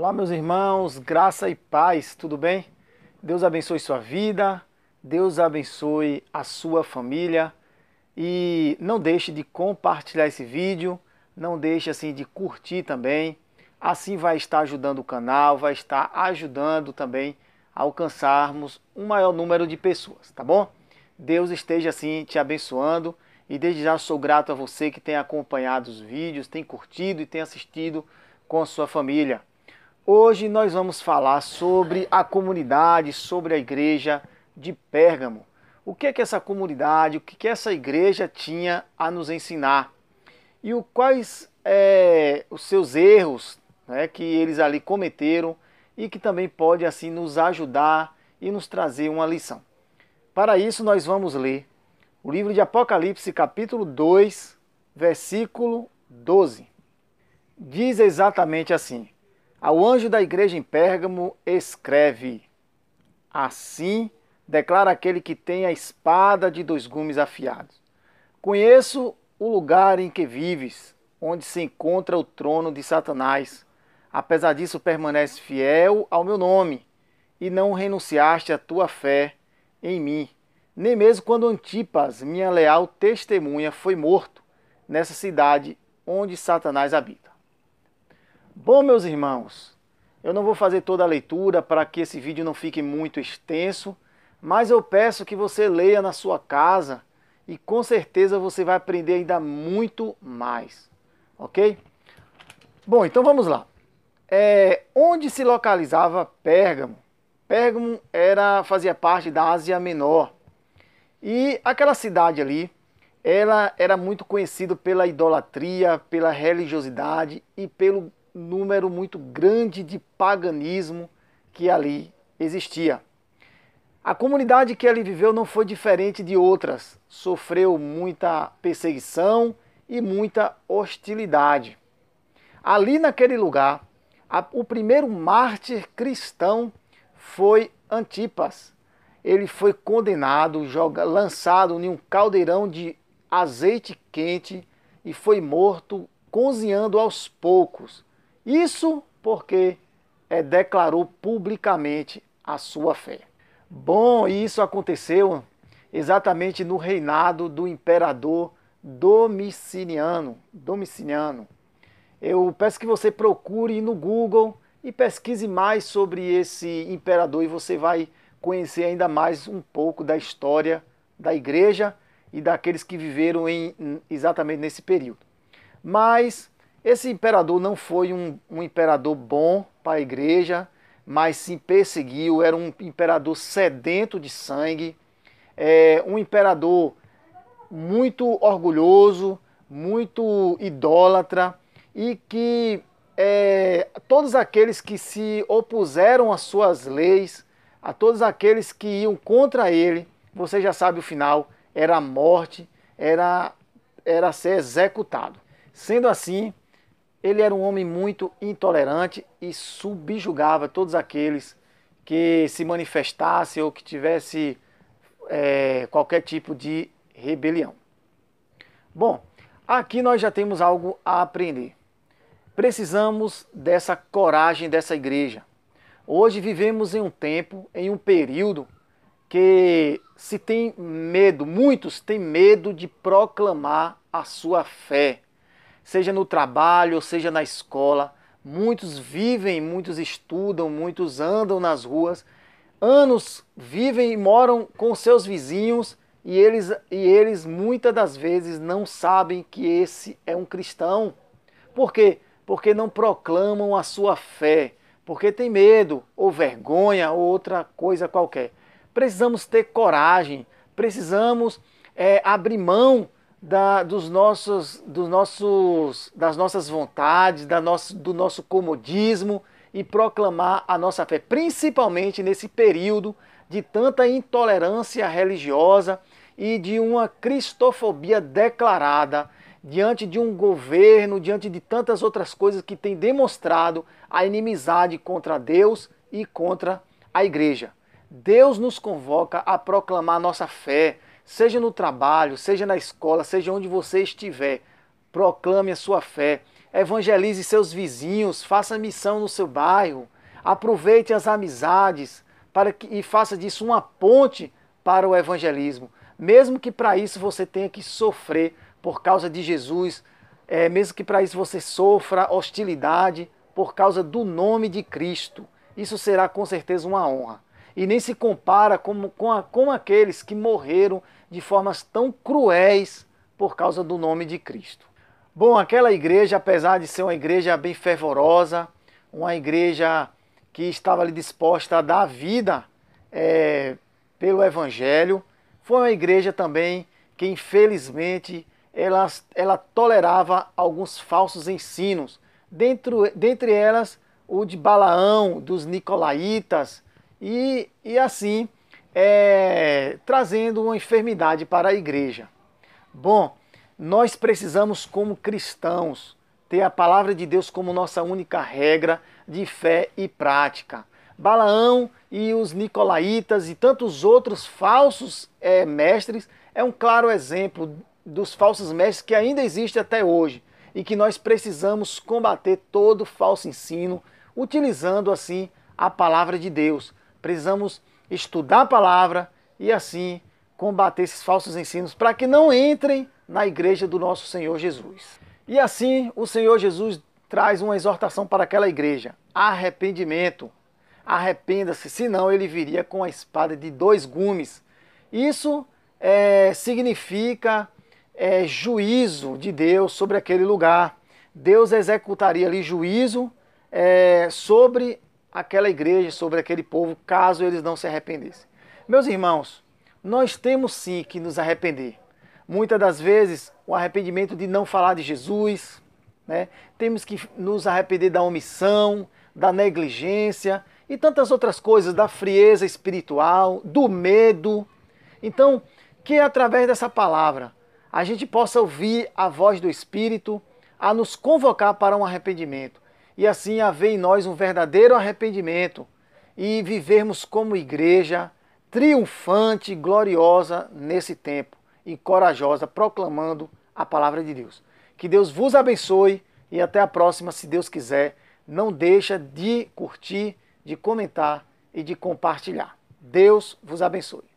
Olá, meus irmãos, graça e paz, tudo bem? Deus abençoe sua vida, Deus abençoe a sua família e não deixe de compartilhar esse vídeo, não deixe assim de curtir também, assim vai estar ajudando o canal, vai estar ajudando também a alcançarmos um maior número de pessoas, tá bom? Deus esteja assim te abençoando e desde já sou grato a você que tem acompanhado os vídeos, tem curtido e tem assistido com a sua família. Hoje nós vamos falar sobre a comunidade, sobre a igreja de Pérgamo. O que é que essa comunidade, o que é que essa igreja tinha a nos ensinar? E quais os seus erros, né, que eles ali cometeram e que também pode assim nos ajudar e nos trazer uma lição. Para isso nós vamos ler o livro de Apocalipse capítulo 2, versículo 12. Diz exatamente assim: ao anjo da igreja em Pérgamo escreve: assim declara aquele que tem a espada de dois gumes afiados. Conheço o lugar em que vives, onde se encontra o trono de Satanás. Apesar disso, permanece fiel ao meu nome, e não renunciaste à tua fé em mim, nem mesmo quando Antipas, minha leal testemunha, foi morto nessa cidade onde Satanás habita. Bom, meus irmãos, eu não vou fazer toda a leitura para que esse vídeo não fique muito extenso, mas eu peço que você leia na sua casa e com certeza você vai aprender ainda muito mais, ok? Bom, então vamos lá. Onde se localizava Pérgamo? Pérgamo fazia parte da Ásia Menor e aquela cidade ali, ela era muito conhecida pela idolatria, pela religiosidade e pelo número muito grande de paganismo que ali existia. A comunidade que ali viveu não foi diferente de outras, sofreu muita perseguição e muita hostilidade. Ali naquele lugar, o primeiro mártir cristão foi Antipas. Ele foi condenado, lançado em um caldeirão de azeite quente e foi morto cozinhando aos poucos. Isso porque declarou publicamente a sua fé. Bom, isso aconteceu exatamente no reinado do imperador Domiciano. Eu peço que você procure no Google e pesquise mais sobre esse imperador e você vai conhecer ainda mais um pouco da história da igreja e daqueles que viveram exatamente nesse período. Mas esse imperador não foi um imperador bom para a igreja, mas sim perseguiu, era um imperador sedento de sangue, um imperador muito orgulhoso, muito idólatra, e que todos aqueles que se opuseram às suas leis, a todos aqueles que iam contra ele, você já sabe o final, era a morte, era ser executado. Sendo assim, ele era um homem muito intolerante e subjugava todos aqueles que se manifestassem ou que tivesse qualquer tipo de rebelião. Bom, aqui nós já temos algo a aprender. Precisamos dessa coragem dessa igreja. Hoje vivemos em um tempo, em um período que se tem medo, muitos têm medo de proclamar a sua fé. Seja no trabalho, ou seja na escola, muitos vivem, muitos estudam, muitos andam nas ruas, anos vivem e moram com seus vizinhos e eles muitas das vezes não sabem que esse é um cristão. Por quê? Porque não proclamam a sua fé, porque tem medo, ou vergonha, ou outra coisa qualquer. Precisamos ter coragem, precisamos abrir mão das nossas vontades, do nosso comodismo e proclamar a nossa fé, principalmente nesse período de tanta intolerância religiosa e de uma cristofobia declarada diante de um governo, diante de tantas outras coisas que têm demonstrado a inimizade contra Deus e contra a igreja. Deus nos convoca a proclamar a nossa fé, seja no trabalho, seja na escola, seja onde você estiver. Proclame a sua fé. evangelize seus vizinhos, faça missão no seu bairro, aproveite as amizades e faça disso uma ponte para o evangelismo. Mesmo que para isso você tenha que sofrer por causa de Jesus, mesmo que para isso você sofra hostilidade por causa do nome de Cristo, isso será com certeza uma honra. E nem se compara com aqueles que morreram de formas tão cruéis por causa do nome de Cristo. Bom, aquela igreja, apesar de ser uma igreja bem fervorosa, uma igreja que estava ali disposta a dar vida pelo Evangelho, foi uma igreja também que infelizmente ela tolerava alguns falsos ensinos, dentre elas o de Balaão, dos Nicolaítas, e assim trazendo uma enfermidade para a igreja. Bom, nós precisamos, como cristãos, ter a palavra de Deus como nossa única regra de fé e prática. Balaão e os Nicolaítas e tantos outros falsos mestres é um claro exemplo dos falsos mestres que ainda existem até hoje e que nós precisamos combater todo falso ensino, utilizando assim a palavra de Deus. Precisamos estudar a palavra e assim combater esses falsos ensinos para que não entrem na igreja do nosso Senhor Jesus. E assim o Senhor Jesus traz uma exortação para aquela igreja: arrependimento. Arrependa-se, senão ele viria com a espada de 2 gumes. Isso significa juízo de Deus sobre aquele lugar. Deus executaria ali juízo sobre aquela igreja, sobre aquele povo, caso eles não se arrependessem. Meus irmãos, nós temos sim que nos arrepender. Muitas das vezes, o arrependimento de não falar de Jesus, né? Temos que nos arrepender da omissão, da negligência e tantas outras coisas, da frieza espiritual, do medo. Então, que através dessa palavra a gente possa ouvir a voz do Espírito a nos convocar para um arrependimento e assim haver em nós um verdadeiro arrependimento e vivermos como igreja triunfante, gloriosa nesse tempo e corajosa, proclamando a palavra de Deus. Que Deus vos abençoe e até a próxima, se Deus quiser. Não deixa de curtir, de comentar e de compartilhar. Deus vos abençoe.